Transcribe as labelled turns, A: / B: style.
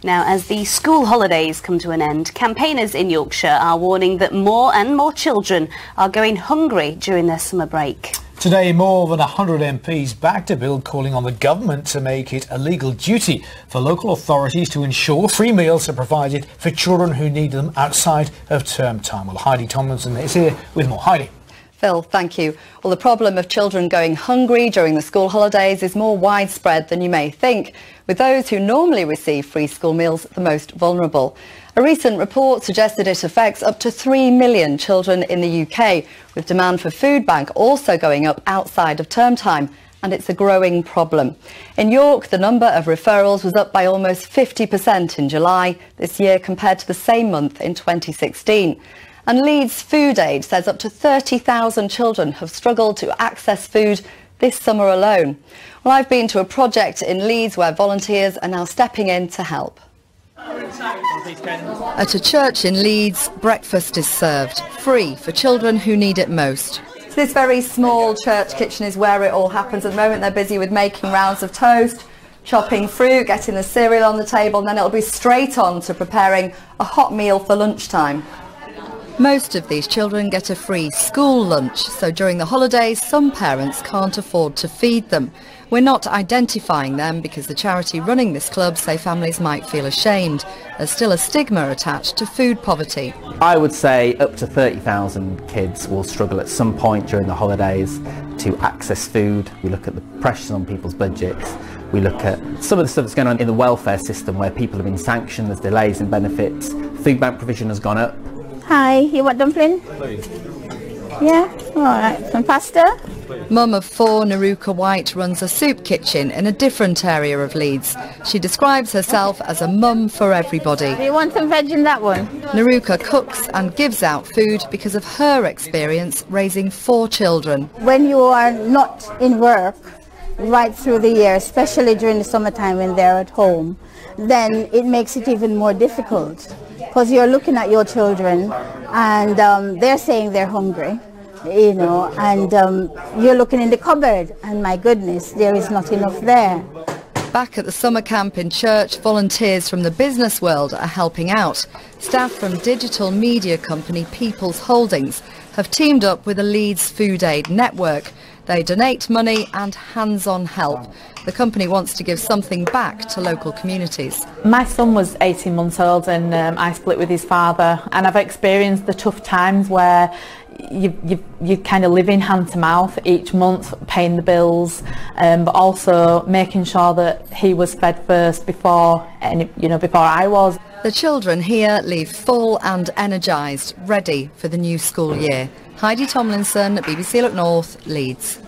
A: Now, as the school holidays come to an end, campaigners in Yorkshire are warning that more and more children are going hungry during their summer break.
B: Today, more than 100 MPs backed a bill calling on the government to make it a legal duty for local authorities to ensure free meals are provided for children who need them outside of term time. Well, Heidi Tomlinson is here with more. Heidi.
C: Phil, thank you. Well, the problem of children going hungry during the school holidays is more widespread than you may think, with those who normally receive free school meals the most vulnerable. A recent report suggested it affects up to 3 million children in the UK, with demand for food bank also going up outside of term time, and it's a growing problem. In York, the number of referrals was up by almost 50% in July this year compared to the same month in 2016. And Leeds Food Aid says up to 30,000 children have struggled to access food this summer alone. Well, I've been to a project in Leeds where volunteers are now stepping in to help. At a church in Leeds, breakfast is served, free for children who need it most. So this very small church kitchen is where it all happens. At the moment they're busy with making rounds of toast, chopping fruit, getting the cereal on the table, and then it'll be straight on to preparing a hot meal for lunchtime. Most of these children get a free school lunch, so during the holidays some parents can't afford to feed them. We're not identifying them because the charity running this club say families might feel ashamed. There's still a stigma attached to food poverty.
D: I would say up to 30,000 kids will struggle at some point during the holidays to access food. We look at the pressures on people's budgets. We look at some of the stuff that's going on in the welfare system where people have been sanctioned, there's delays in benefits, food bank provision has gone up.
E: Hi, you want dumpling?
B: Please.
E: Yeah, all right. Some pasta?
C: Mum of 4, Naruka White, runs a soup kitchen in a different area of Leeds. She describes herself as a mum for everybody.
E: Do you want some veg in that one?
C: Naruka cooks and gives out food because of her experience raising 4 children.
E: When you are not in work right through the year, especially during the summertime when they're at home, then it makes it even more difficult. Because you're looking at your children and they're saying they're hungry, you know, and you're looking in the cupboard and my goodness, there is not enough there.
C: Back at the summer camp in church, volunteers from the business world are helping out. Staff from digital media company People's Holdings have teamed up with the Leeds Food Aid network. They donate money and hands-on help. The company wants to give something back to local communities.
F: My son was 18 months old and I split with his father, and I've experienced the tough times where you kind of living hand to mouth each month, paying the bills, but also making sure that he was fed first before I was.
C: The children here leave full and energised, ready for the new school year. Heidi Tomlinson, BBC Look North, Leeds.